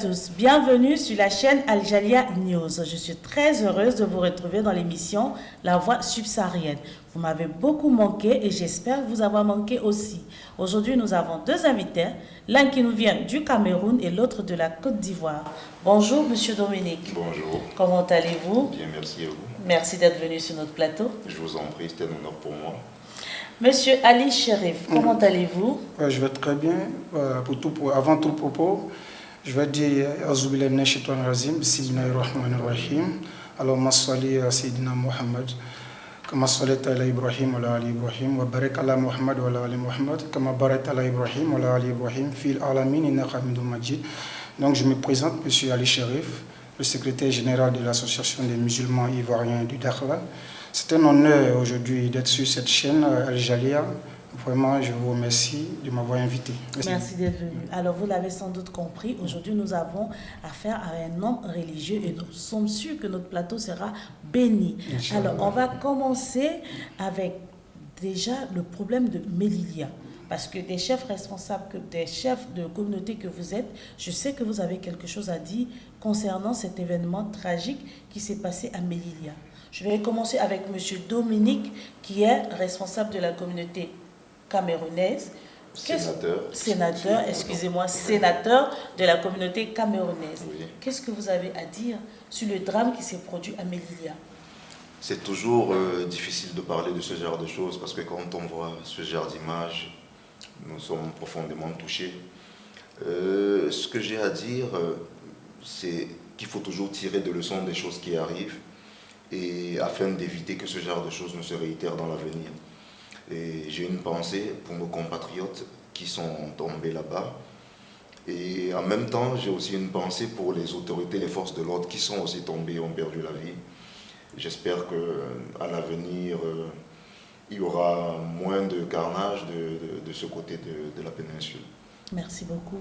tous, bienvenue sur la chaîne Al Jalia News. Je suis très heureuse de vous retrouver dans l'émission La Voix subsaharienne. Vous m'avez beaucoup manqué et j'espère vous avoir manqué aussi. Aujourd'hui, nous avons deux invités, l'un qui nous vient du Cameroun et l'autre de la Côte d'Ivoire. Bonjour, Monsieur Dominique. Bonjour. Comment allez-vous? Bien, merci à vous. Merci d'être venu sur notre plateau. Je vous en prie, c'est un honneur pour moi. Monsieur Ali Cherif, comment allez-vous? Je vais très bien. Avant tout propos, je vais dire Azubillah minash shaitanir rajim, bismillahirrahmanirrahim. Allahumma salli ala Sayyidina Muhammad, kama sallaita ala Ibrahim wa ala ali Ibrahim, wa barik ala Muhammad wa ala ali Muhammad, kama barakta ala Ibrahim wa ala ali Ibrahim, fil alamin innaka hamidun majid. Donc je me présente, Monsieur Ali Cherif, le secrétaire général de l'association des musulmans ivoiriens du Dakhla. C'est un honneur aujourd'hui d'être sur cette chaîne Al Jalia. Vraiment, je vous remercie de m'avoir invité. Merci d'être venu. Alors, vous l'avez sans doute compris, aujourd'hui, nous avons affaire à un homme religieux et nous sommes sûrs que notre plateau sera béni. Alors, on va commencer avec déjà le problème de Melilla. Parce que des chefs responsables, des chefs de communauté que vous êtes, je sais que vous avez quelque chose à dire concernant cet événement tragique qui s'est passé à Melilla. Je vais commencer avec M. Dominique, qui est responsable de la communauté camerounaise. Sénateur, excusez-moi, sénateur de la communauté camerounaise. Oui. Qu'est-ce que vous avez à dire sur le drame qui s'est produit à Melilla? C'est toujours difficile de parler de ce genre de choses parce que quand on voit ce genre d'images, nous sommes profondément touchés. Ce que j'ai à dire, c'est qu'il faut toujours tirer des leçons des choses qui arrivent et afin d'éviter que ce genre de choses ne se réitèrent dans l'avenir. Et j'ai une pensée pour nos compatriotes qui sont tombés là-bas. Et en même temps, j'ai aussi une pensée pour les autorités, les forces de l'ordre qui sont aussi tombées et ont perdu la vie. J'espère qu'à l'avenir, il y aura moins de carnage de ce côté de la péninsule. Merci beaucoup.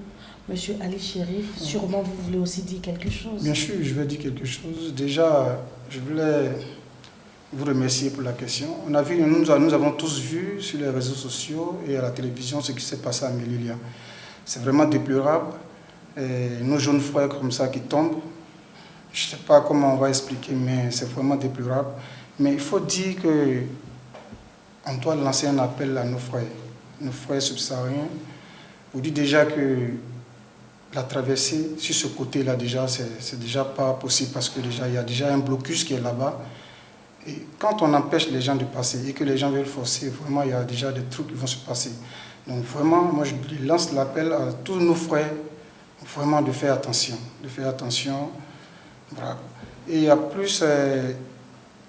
Monsieur Ali Cherif, sûrement vous voulez aussi dire quelque chose? Bien sûr, je vais dire quelque chose. Déjà, je voulais vous remercier pour la question. Nous avons tous vu sur les réseaux sociaux et à la télévision ce qui s'est passé à Melilla. C'est vraiment déplorable. Et nos jeunes frères comme ça qui tombent, je ne sais pas comment on va expliquer, mais c'est vraiment déplorable. Mais il faut dire qu'on doit lancer un appel à nos frères subsahariens, pour dire déjà que la traversée sur ce côté-là, déjà, c'est déjà pas possible parce que déjà, il y a déjà un blocus qui est là-bas. Et quand on empêche les gens de passer et que les gens veulent forcer, vraiment, il y a déjà des trucs qui vont se passer. Donc vraiment, moi, je lance l'appel à tous nos frères, vraiment de faire attention. De faire attention. Voilà. Et en plus,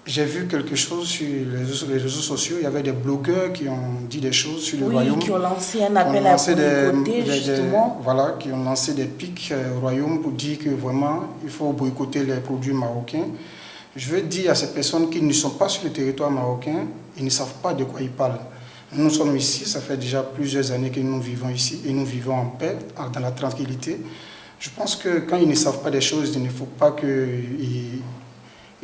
j'ai vu quelque chose sur les réseaux sociaux. Il y avait des blogueurs qui ont dit des choses sur le royaume. Qui ont lancé un appel à boycotter, justement. Voilà, qui ont lancé des pics au royaume pour dire que vraiment, il faut boycotter les produits marocains. Je veux dire à ces personnes qui ne sont pas sur le territoire marocain, ils ne savent pas de quoi ils parlent. Nous sommes ici, ça fait déjà plusieurs années que nous vivons ici et nous vivons en paix, dans la tranquillité. Je pense que quand ils ne savent pas des choses, il ne faut pas qu'ils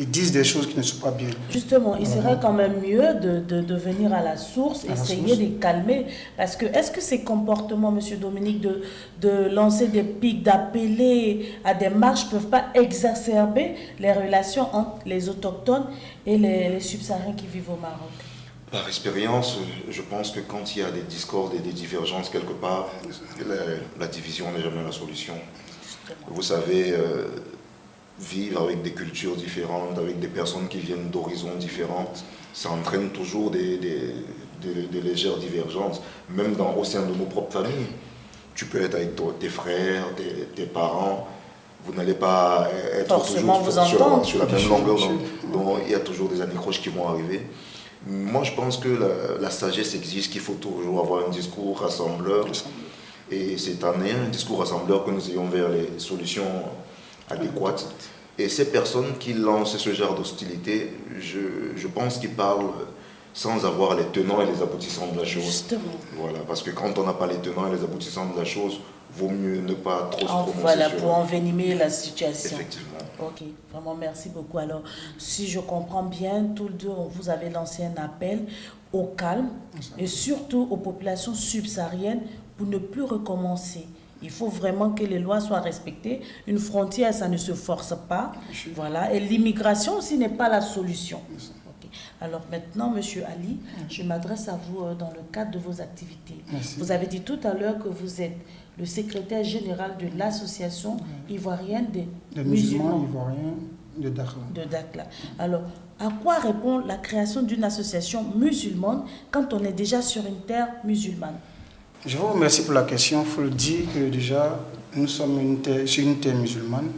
disent des choses qui ne sont pas bien. Justement, il serait quand même mieux de venir à la source, essayer de calmer. Parce que, est-ce que ces comportements, Monsieur Dominique, de lancer des pics, d'appeler à des marches, ne peuvent pas exacerber les relations entre les autochtones et les subsahariens qui vivent au Maroc? Par expérience, je pense que quand il y a des discordes et des divergences quelque part, la division n'est jamais la solution. Vous savez, vivre avec des cultures différentes, avec des personnes qui viennent d'horizons différentes, ça entraîne toujours des légères divergences, même au sein de nos propres familles. Tu peux être avec tes frères, tes parents, vous n'allez pas être forcément toujours sur la même longueur, donc il y a toujours des accroches qui vont arriver. Moi, je pense que la sagesse exige qu'il faut toujours avoir un discours rassembleur. Et c'est en ayant un discours rassembleur que nous ayons vers les solutions adéquates. Et ces personnes qui lancent ce genre d'hostilité, je pense qu'ils parlent sans avoir les tenants et les aboutissants de la chose. Justement. Voilà, parce que quand on n'a pas les tenants et les aboutissants de la chose, vaut mieux ne pas trop se prononcer. Voilà, pour envenimer la situation. Effectivement. Ok, vraiment merci beaucoup. Alors, si je comprends bien, tous les deux, vous avez lancé un appel au calme et surtout aux populations subsahariennes pour ne plus recommencer. Il faut vraiment que les lois soient respectées. Une frontière, ça ne se force pas. Voilà. Et l'immigration aussi n'est pas la solution. Okay. Alors maintenant, Monsieur Ali, je m'adresse à vous dans le cadre de vos activités. Merci. Vous avez dit tout à l'heure que vous êtes le secrétaire général de l'association ivoirienne des musulmans ivoiriens de Dakhla. De Dakhla. Alors, à quoi répond la création d'une association musulmane quand on est déjà sur une terre musulmane? Je vous remercie pour la question. Il faut le dire que déjà, nous sommes sur une terre musulmane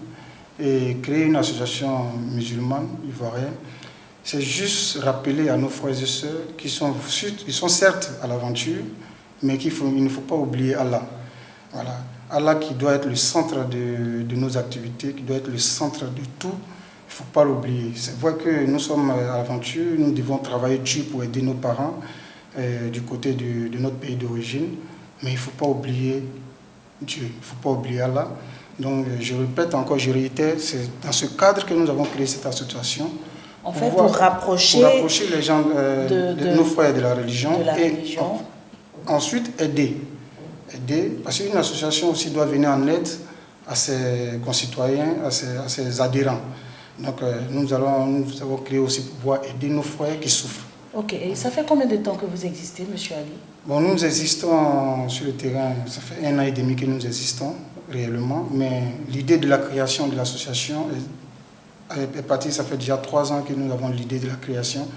et créer une association musulmane ivoirienne, c'est juste rappeler à nos frères et sœurs qu'ils sont certes à l'aventure, mais il ne faut pas oublier Allah. Voilà. Allah qui doit être le centre de nos activités, qui doit être le centre de tout. Il ne faut pas l'oublier. C'est vrai que nous sommes à l'aventure, nous devons travailler dur pour aider nos parents du côté de notre pays d'origine, mais il ne faut pas oublier Dieu, il ne faut pas oublier Allah. Donc je répète encore, je réitère, c'est dans ce cadre que nous avons créé cette association. En fait, pour rapprocher les gens de nos frères de la religion. Ensuite aider, parce qu'une association aussi doit venir en aide à ses concitoyens, à ses adhérents. Donc nous avons créé aussi pour pouvoir aider nos frères qui souffrent. Ok, et ça fait combien de temps que vous existez, M. Ali? Bon, nous existons sur le terrain, ça fait 1 an et demi que nous existons réellement, mais l'idée de la création de l'association est partie, ça fait déjà 3 ans que nous avons l'idée de la création,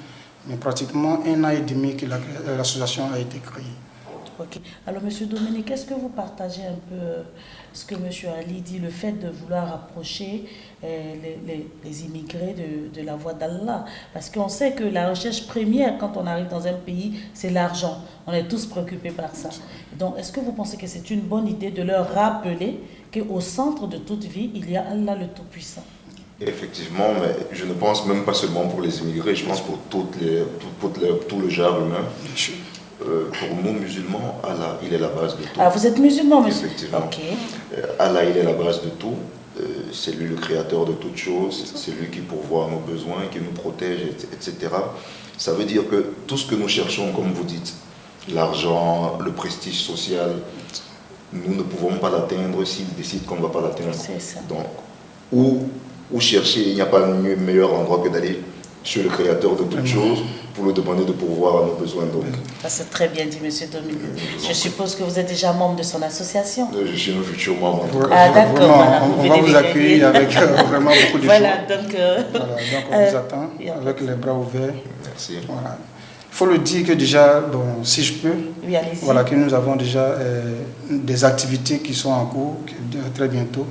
mais pratiquement 1 an et demi que l'association a été créée. Ok. Alors, M. Dominique, est-ce que vous partagez un peu ce que M. Ali dit, le fait de vouloir rapprocher les immigrés de la voie d'Allah? Parce qu'on sait que la recherche première, quand on arrive dans un pays, c'est l'argent. On est tous préoccupés par ça. Donc, est-ce que vous pensez que c'est une bonne idée de leur rappeler qu'au centre de toute vie, il y a Allah le Tout-Puissant? Effectivement, mais je ne pense même pas seulement pour les immigrés, je pense pour tout le genre humain. Pour nous musulmans, Allah, il est la base de tout. Ah, vous êtes musulman, monsieur? Effectivement. Okay. Allah, il est la base de tout. C'est lui le créateur de toutes choses. C'est lui qui pourvoit à nos besoins, qui nous protège, etc. Ça veut dire que tout ce que nous cherchons, comme vous dites, l'argent, le prestige social, nous ne pouvons pas l'atteindre s'il décide qu'on ne va pas l'atteindre. C'est ça. Donc, où chercher, il n'y a pas de meilleur endroit que d'aller chez le créateur de toutes choses pour lui demander de pourvoir à nos besoins. Donc. Ça, c'est très bien dit, M. Dominique. Je suppose que vous êtes déjà membre de son association. Je suis un futur membre. Ah, d'accord. Voilà, on va vous accueillir avec vraiment beaucoup de voilà, joie. donc on vous attend avec les bras ouverts. Merci. Voilà. Il faut le dire que déjà, bon, si je peux, voilà, que nous avons déjà des activités qui sont en cours très bientôt.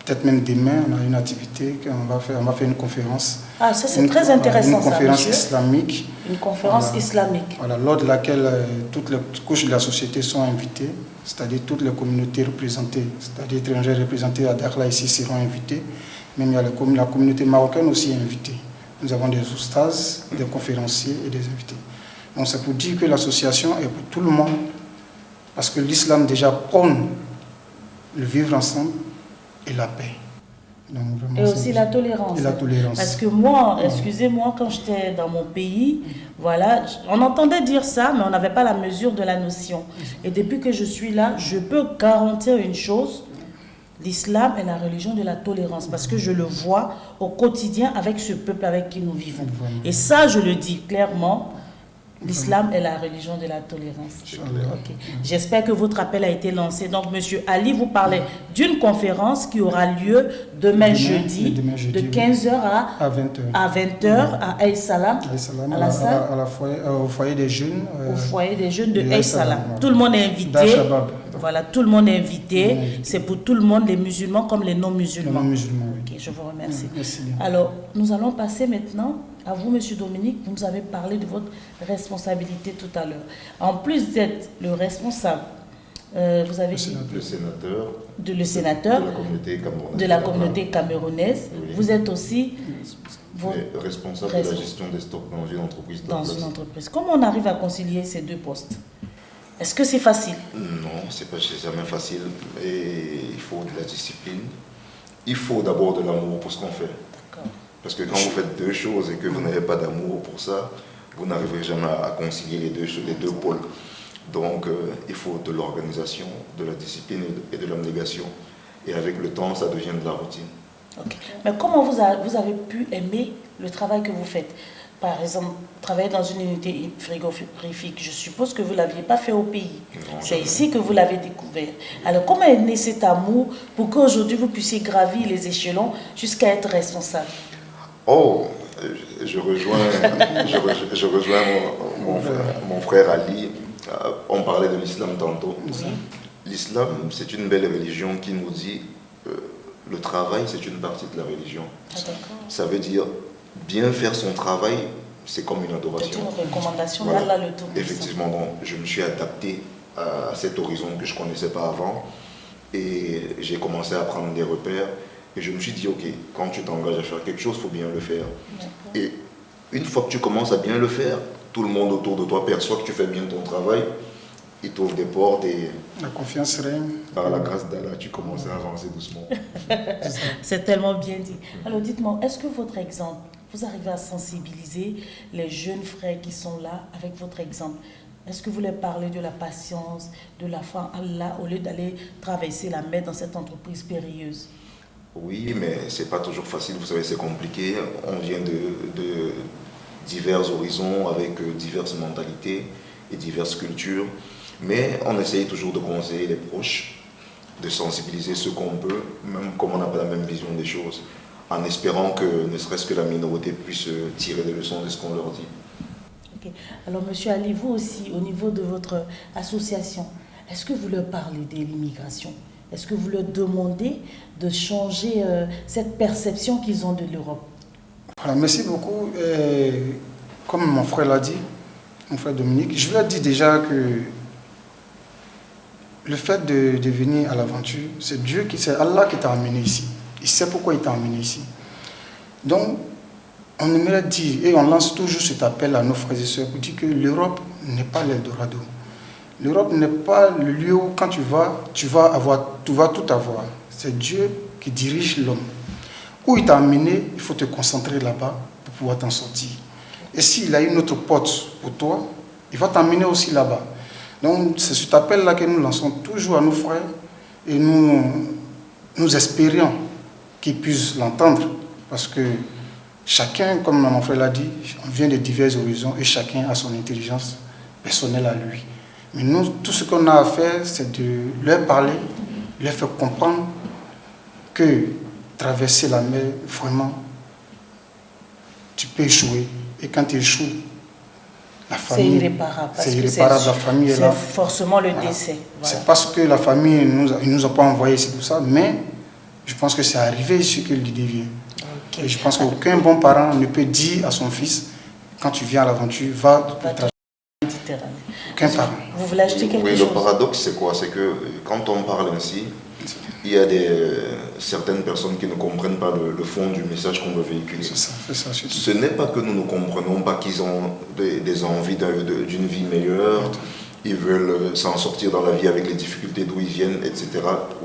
Peut-être même demain, on a une activité qu'on va faire. On va faire une conférence. Ah, ça c'est très intéressant. Une conférence islamique. Une conférence islamique. Voilà, lors de laquelle toutes les couches de la société sont invitées, c'est-à-dire toutes les communautés représentées, c'est-à-dire étrangères représentées à Dakhla ici seront invitées. Même il y a la communauté marocaine aussi invitée. Nous avons des oustas, des conférenciers et des invités. Donc c'est pour dire que l'association est pour tout le monde, parce que l'islam déjà prône le vivre ensemble et la paix. Donc, et aussi la tolérance. Et la tolérance. Parce que moi, excusez-moi, quand j'étais dans mon pays, voilà, on entendait dire ça, mais on n'avait pas la mesure de la notion. Et depuis que je suis là, je peux garantir une chose, l'islam est la religion de la tolérance, parce que je le vois au quotidien avec ce peuple avec qui nous vivons. Et ça, je le dis clairement, l'islam est la religion de la tolérance. Okay. J'espère que votre appel a été lancé. Donc, Monsieur Ali, vous parlez d'une conférence qui aura lieu demain jeudi, de 15h à 20h à Aïe Salam, à la salle, au foyer des jeunes. Au foyer des jeunes de Aïe Salam. Tout le monde est invité. Voilà, tout le monde est invité. C'est pour tout le monde, les musulmans comme les non-musulmans. Okay, je vous remercie. Merci. Alors, nous allons passer maintenant à vous, M. Dominique. Vous nous avez parlé de votre responsabilité tout à l'heure. En plus d'être le responsable, vous avez dit le sénateur de la communauté camerounaise. Oui. Vous êtes aussi responsable de la gestion des stocks dans une entreprise. Comment on arrive à concilier ces deux postes? Est-ce que c'est facile? Non, c'est jamais facile. Et il faut de la discipline. Il faut d'abord de l'amour pour ce qu'on fait. Parce que quand vous faites deux choses et que vous n'avez pas d'amour pour ça, vous n'arriverez jamais à concilier les deux pôles. Donc, il faut de l'organisation, de la discipline et de l'abnégation. Et avec le temps, ça devient de la routine. Ok. Mais comment vous avez pu aimer le travail que vous faites? Par exemple, travailler dans une unité frigorifique, je suppose que vous ne l'aviez pas fait au pays. C'est ici que vous l'avez découvert. Alors, comment est né cet amour pour qu'aujourd'hui vous puissiez gravir les échelons jusqu'à être responsable? Oh, je rejoins mon frère Ali. On parlait de l'islam tantôt. Oui. L'islam, c'est une belle religion qui nous dit le travail, c'est une partie de la religion. Ah, ça veut dire bien faire son travail, c'est comme une adoration. C'est une recommandation Voilà. d'Allah le Tout-Puissant. Effectivement, donc, je me suis adapté à cet horizon que je ne connaissais pas avant et j'ai commencé à prendre des repères et je me suis dit, ok, quand tu t'engages à faire quelque chose, il faut bien le faire. Et une fois que tu commences à bien le faire, tout le monde autour de toi perçoit que tu fais bien ton travail, il t'ouvre des portes et la confiance règne. Par la grâce d'Allah, tu commences à avancer doucement. C'est tellement bien dit. Alors dites-moi, est-ce que votre exemple, vous arrivez à sensibiliser les jeunes frères qui sont là avec votre exemple? Est-ce que vous leur parlez de la patience, de la foi en Allah, au lieu d'aller traverser la mer dans cette entreprise périlleuse? Oui, mais ce n'est pas toujours facile, vous savez, c'est compliqué. On vient de divers horizons, avec diverses mentalités et diverses cultures. Mais on essaye toujours de conseiller les proches, de sensibiliser ceux qu'on peut, même comme on n'a pas la même vision des choses, en espérant que ne serait-ce que la minorité puisse tirer des leçons de ce qu'on leur dit. Okay. Alors, Monsieur Ali, vous aussi, au niveau de votre association, est-ce que vous leur parlez de l'immigration? Est-ce que vous leur demandez de changer cette perception qu'ils ont de l'Europe? Voilà, merci beaucoup. Comme mon frère l'a dit, mon frère Dominique, je lui ai dit déjà que le fait de venir à l'aventure, c'est Allah qui t'a amené ici. Il sait pourquoi il t'a amené ici. Donc, on aimerait dire, et on lance toujours cet appel à nos frères et sœurs pour dire que l'Europe n'est pas l'Eldorado. L'Europe n'est pas le lieu où quand tu vas tout avoir. C'est Dieu qui dirige l'homme. Où il t'a amené, il faut te concentrer là-bas pour pouvoir t'en sortir. Et s'il a une autre porte pour toi, il va t'amener aussi là-bas. Donc, c'est cet appel-là que nous lançons toujours à nos frères et nous espérions qu'ils puissent l'entendre parce que chacun, comme mon frère l'a dit, on vient de divers horizons et chacun a son intelligence personnelle à lui. Mais nous, tout ce qu'on a à faire, c'est de leur parler, leur faire comprendre que traverser la mer, vraiment, tu peux échouer. Et quand tu échoues, la famille, c'est irréparable. C'est irréparable, la famille est là. C'est forcément le décès. Voilà. C'est parce que la famille ne nous a pas envoyé, c'est tout ça, mais je pense que c'est arrivé ce que l'idée vient. Okay. Et je pense qu'aucun bon parent ne peut dire à son fils, quand tu viens à l'aventure, va pour ta Méditerranée. Aucun parent. Vous voulez acheter quelque chose? Oui, le paradoxe, c'est quoi? C'est que quand on parle ainsi, il y a certaines personnes qui ne comprennent pas le fond du message qu'on veut véhiculer. C'est ça. Ce n'est pas que nous ne comprenons pas qu'ils ont des envies d'une vie meilleure, ils veulent s'en sortir dans la vie avec les difficultés d'où ils viennent, etc.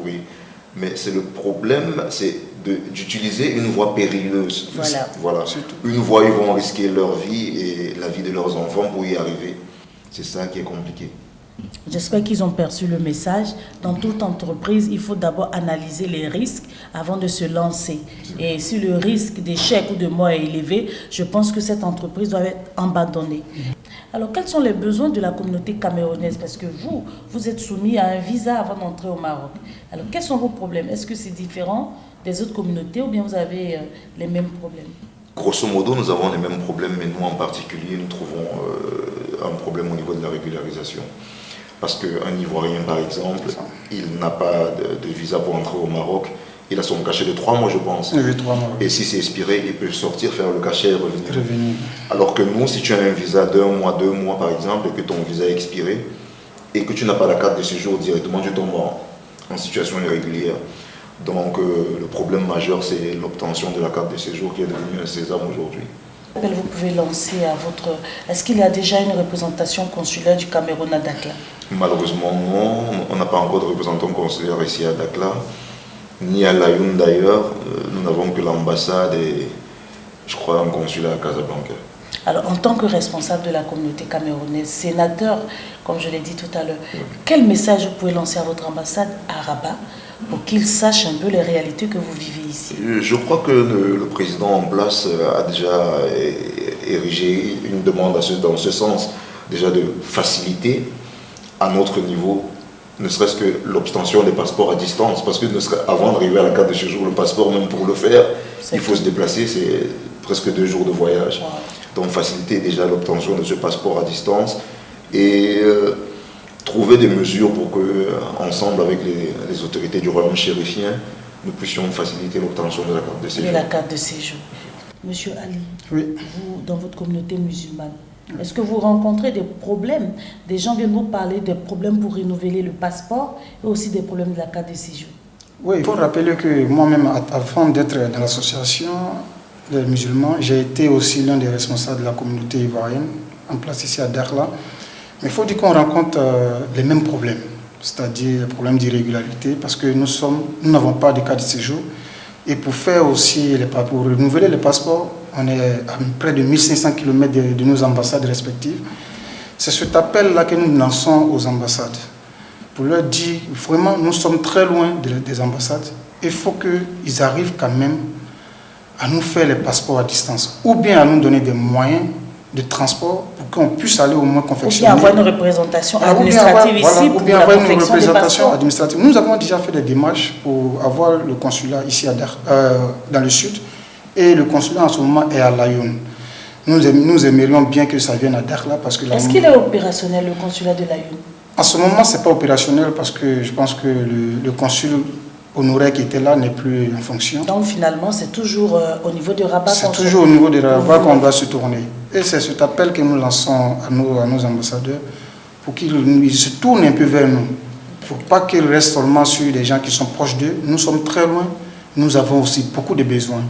Oui, mais c'est le problème, c'est d'utiliser une voie périlleuse. Voilà. Une voie où ils vont risquer leur vie et la vie de leurs enfants pour y arriver. C'est ça qui est compliqué. J'espère qu'ils ont perçu le message. Dans toute entreprise, il faut d'abord analyser les risques avant de se lancer. Et si le risque d'échec ou de mort est élevé, je pense que cette entreprise doit être abandonnée. Alors, quels sont les besoins de la communauté camerounaise? Parce que vous êtes soumis à un visa avant d'entrer au Maroc. Alors, quels sont vos problèmes? Est-ce que c'est différent des autres communautés ou bien vous avez les mêmes problèmes? Grosso modo, nous avons les mêmes problèmes, mais nous en particulier, nous trouvons un problème au niveau de la régularisation. Parce qu'un Ivoirien, par exemple, il n'a pas de visa pour entrer au Maroc. Il a son cachet de 3 mois, je pense. Oui, 3 mois. Et si c'est expiré, il peut sortir, faire le cachet et revenir. Alors que nous, si tu as un visa d'1 mois, 2 mois, par exemple, et que ton visa est expiré, et que tu n'as pas la carte de séjour directement, tu tombes en situation irrégulière. Donc, le problème majeur, c'est l'obtention de la carte de séjour qui est devenue un sésame aujourd'hui. Vous pouvez lancer à votre... Est-ce qu'il y a déjà une représentation consulaire du Cameroun à Dakhla? Malheureusement, non. On n'a pas encore de représentant consulaire ici à Dakhla, ni à Laayoune d'ailleurs. Nous n'avons que l'ambassade et, je crois, un consulat à Casablanca. Alors, en tant que responsable de la communauté camerounaise, sénateur, comme je l'ai dit tout à l'heure, quel message vous pouvez lancer à votre ambassade à Rabat pour qu'ils sachent un peu les réalités que vous vivez ici? Je crois que le président en place a déjà érigé une demande dans ce sens, déjà de faciliter à notre niveau, ne serait-ce que l'obtention des passeports à distance, parce que avant d'arriver à la carte de séjour, le passeport, même pour le faire, il faut se déplacer, c'est presque 2 jours de voyage. Wow. Donc faciliter déjà l'obtention de ce passeport à distance et trouver des mesures pour que, ensemble avec les autorités du royaume chérifien, nous puissions faciliter l'obtention de la carte de séjour. Et la carte de séjour. Monsieur Ali, Oui. vous, dans votre communauté musulmane, est-ce que vous rencontrez des problèmes? Des gens viennent vous parler des problèmes pour renouveler le passeport et aussi des problèmes de la carte de séjour. Oui, il faut rappeler que moi-même, avant d'être dans l'association des musulmans, j'ai été aussi l'un des responsables de la communauté ivoirienne, en place ici à Dakhla. Mais il faut dire qu'on rencontre les mêmes problèmes, c'est-à-dire les problèmes d'irrégularité, parce que nous n'avons pas de carte de séjour. Et pour faire aussi, pour renouveler les passeports, on est à près de 1500 km de nos ambassades respectives. C'est cet appel-là que nous lançons aux ambassades, pour leur dire, vraiment, nous sommes très loin des ambassades. Il faut qu'ils arrivent quand même à nous faire les passeports à distance, ou bien à nous donner des moyens de transport pour qu'on puisse aller au moins confectionner. Ou bien avoir une représentation administrative ici ou pour bien la avoir une confection des représentation passeports. administrative. Nous avons déjà fait des démarches pour avoir le consulat ici dans le sud, et le consulat en ce moment est à Laayoune. Nous aimerions bien que ça vienne à Dakhla parce que... Est-ce qu'il est opérationnel, le consulat de Laayoune? En ce moment, ce n'est pas opérationnel parce que je pense que le consul honoraire qui était là n'est plus en fonction. Donc finalement, c'est toujours au niveau de Rabat. C'est toujours au niveau de Rabat qu'on doit se tourner. Et c'est cet appel que nous lançons à nos ambassadeurs pour qu'ils se tournent un peu vers nous. Il ne faut pas qu'ils restent seulement sur des gens qui sont proches d'eux. Nous sommes très loin. Nous avons aussi beaucoup de besoins.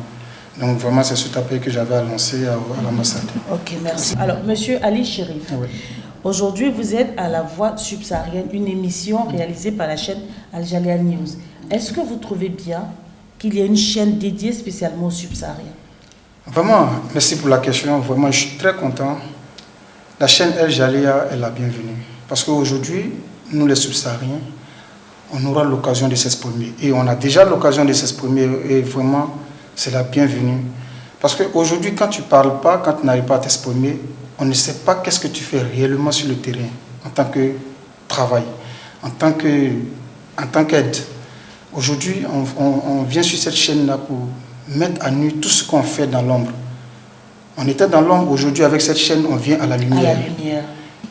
Donc vraiment, c'est cet appel que j'avais à lancer à l'ambassade. Ok, merci. Alors, Monsieur Ali Chérif, Oui. aujourd'hui, vous êtes à La Voix subsaharienne, une émission réalisée par la chaîne Al Jalia News. Est-ce que vous trouvez bien qu'il y ait une chaîne dédiée spécialement aux subsahariens? Vraiment, merci pour la question. Vraiment, je suis très content. La chaîne El Jalia est la bienvenue. Parce qu'aujourd'hui, nous les subsahariens, on aura l'occasion de s'exprimer. Et on a déjà l'occasion de s'exprimer. Et vraiment, c'est la bienvenue. Parce qu'aujourd'hui, quand tu ne parles pas, quand tu n'arrives pas à t'exprimer, on ne sait pas qu'est-ce que tu fais réellement sur le terrain, en tant que travail, en tant qu'aide. Aujourd'hui, on vient sur cette chaîne-là pour mettre à nu tout ce qu'on fait dans l'ombre. On était dans l'ombre, aujourd'hui avec cette chaîne, on vient à la lumière. À la lumière.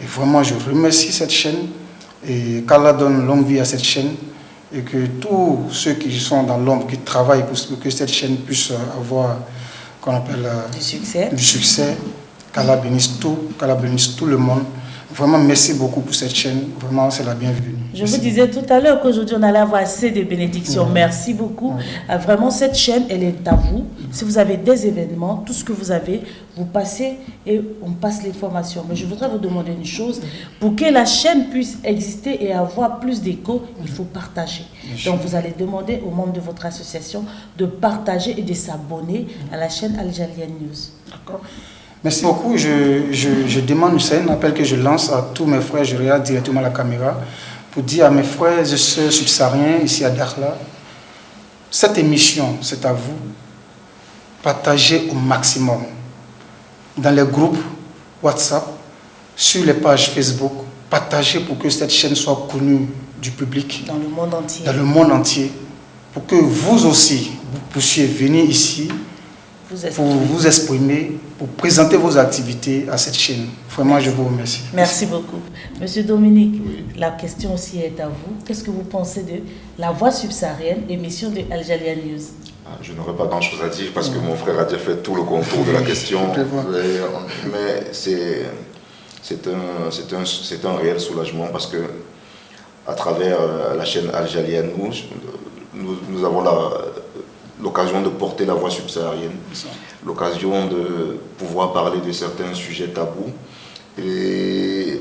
Et vraiment, je remercie cette chaîne et qu'Allah donne longue vie à cette chaîne et que tous ceux qui sont dans l'ombre, qui travaillent pour que cette chaîne puisse avoir, qu'on appelle, du succès, qu'Allah bénisse tout le monde. Vraiment, merci beaucoup pour cette chaîne. Vraiment, c'est la bienvenue. Je vous disais tout à l'heure qu'aujourd'hui, on allait avoir assez de bénédictions. Merci beaucoup. Vraiment, cette chaîne, elle est à vous. Si vous avez des événements, tout ce que vous avez, vous passez et on passe les formations. Mais je voudrais vous demander une chose. Pour que la chaîne puisse exister et avoir plus d'écho, il faut partager. Donc, vous allez demander aux membres de votre association de partager et de s'abonner à la chaîne Al Jalia News. D'accord. Merci beaucoup. Je demande, c'est un appel que je lance à tous mes frères, je regarde directement la caméra, pour dire à mes frères et sœurs subsahariens ici à Dakhla, cette émission, c'est à vous. Partagez au maximum. Dans les groupes WhatsApp, sur les pages Facebook, partagez pour que cette chaîne soit connue du public. Dans le monde entier. Dans le monde entier. Pour que vous aussi, vous puissiez venir ici pour vous exprimer, pour présenter vos activités à cette chaîne. Vraiment, je vous remercie. Merci beaucoup. Monsieur Dominique, la question aussi est à vous. Qu'est-ce que vous pensez de La Voix subsaharienne, émission de Al Jalia News? Je n'aurais pas grand-chose à dire parce que mon frère a déjà fait tout le contour de la question. Mais c'est un réel soulagement parce que à travers la chaîne Al Jalia News, nous avons l'occasion de porter la voix subsaharienne, l'occasion de pouvoir parler de certains sujets tabous. Et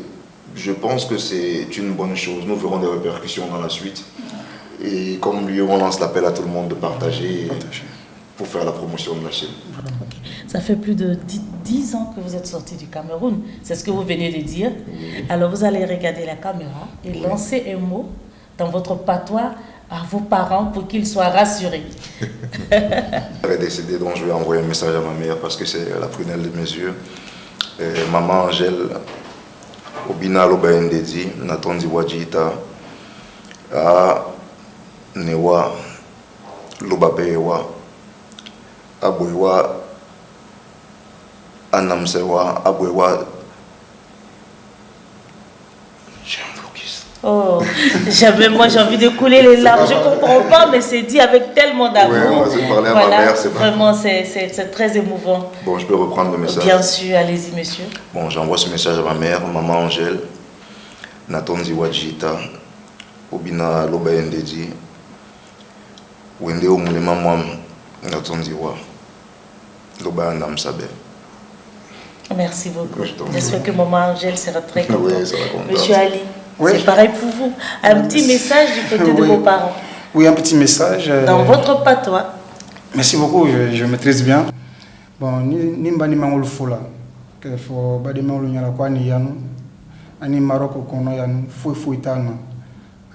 je pense que c'est une bonne chose. Nous verrons des répercussions dans la suite. Et comme lui, on lance l'appel à tout le monde de partager pour faire la promotion de la chaîne. Okay. Ça fait plus de 10 ans que vous êtes sorti du Cameroun. C'est ce que vous venez de dire. Alors, vous allez regarder la caméra et lancer un mot dans votre patois à vos parents pour qu'ils soient rassurés. J'ai décidé, donc je vais envoyer un message à ma mère parce que c'est la prunelle de mes yeux. Maman Angèle, Obina Loba Ndedi, Natondi Wajita, a Newa Loba Bewa, Abwewa, Anamsewa, Abwewa. Oh, moi j'ai envie de couler les larmes. Je ne comprends pas, mais c'est dit avec tellement d'amour. Ouais, parler à ma mère, c'est vraiment, c'est très émouvant. Bon, je peux reprendre le message. Bien sûr, allez-y, monsieur. Bon, j'envoie ce message à ma mère, maman Angèle, Natondi Wajita, Obina Loba Ndedi, Wende Omulema Mwam, Natondi Wa, Loba Namsabe. Merci beaucoup. J'espère que maman Angèle sera très contente. Oui, ça va contente. Monsieur Ali, oui. C'est pareil pour vous. Un petit message du côté de vos parents. Oui, un petit message. Dans votre patois. Merci beaucoup, je maîtrise bien. Bon, ni mbani mangol fula. Que faut badi mangol nyala kwa ni yanu. Ani Maroko kono yanu fui tana.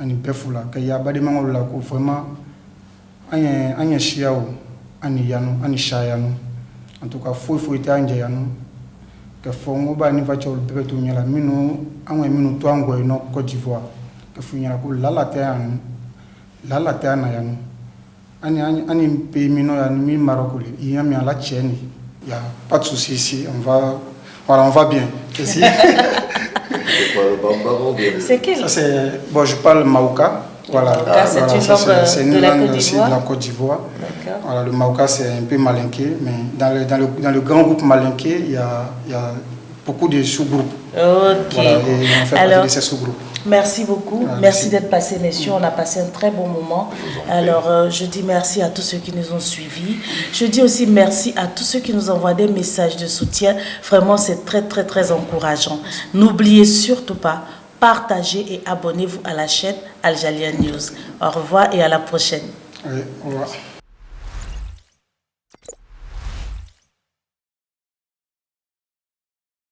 Ani befula. Que ya badi mangol la ko vraiment anya shiao ani yanu ani shayanu. En tout cas fui tanja yanu. Que fongo ba ni vachol bebetu nyala minu amwe minu twango ino Côte d'Ivoire. Que fu nyala ko la tana yanu. Ani pays mino ya mi Maroc il y a mis à la chaîne, il y a pas de souci ici, on va bien. C'est quel? Ça c'est bon, je parle Maouka. Voilà, c'est une langue de la Côte d'Ivoire. Voilà, le Maouka c'est un peu malinqué, mais dans le grand groupe malinqué, il y a beaucoup de sous-groupes. Ok. Voilà, et on fait partie de ces sous-groupes. Merci beaucoup. Merci d'être passé, messieurs. On a passé un très bon moment. Alors, je dis merci à tous ceux qui nous ont suivis. Je dis aussi merci à tous ceux qui nous envoient des messages de soutien. Vraiment, c'est très, très, très encourageant. N'oubliez surtout pas, partagez et abonnez-vous à la chaîne Al Jalien News. Au revoir et à la prochaine. Oui, au revoir.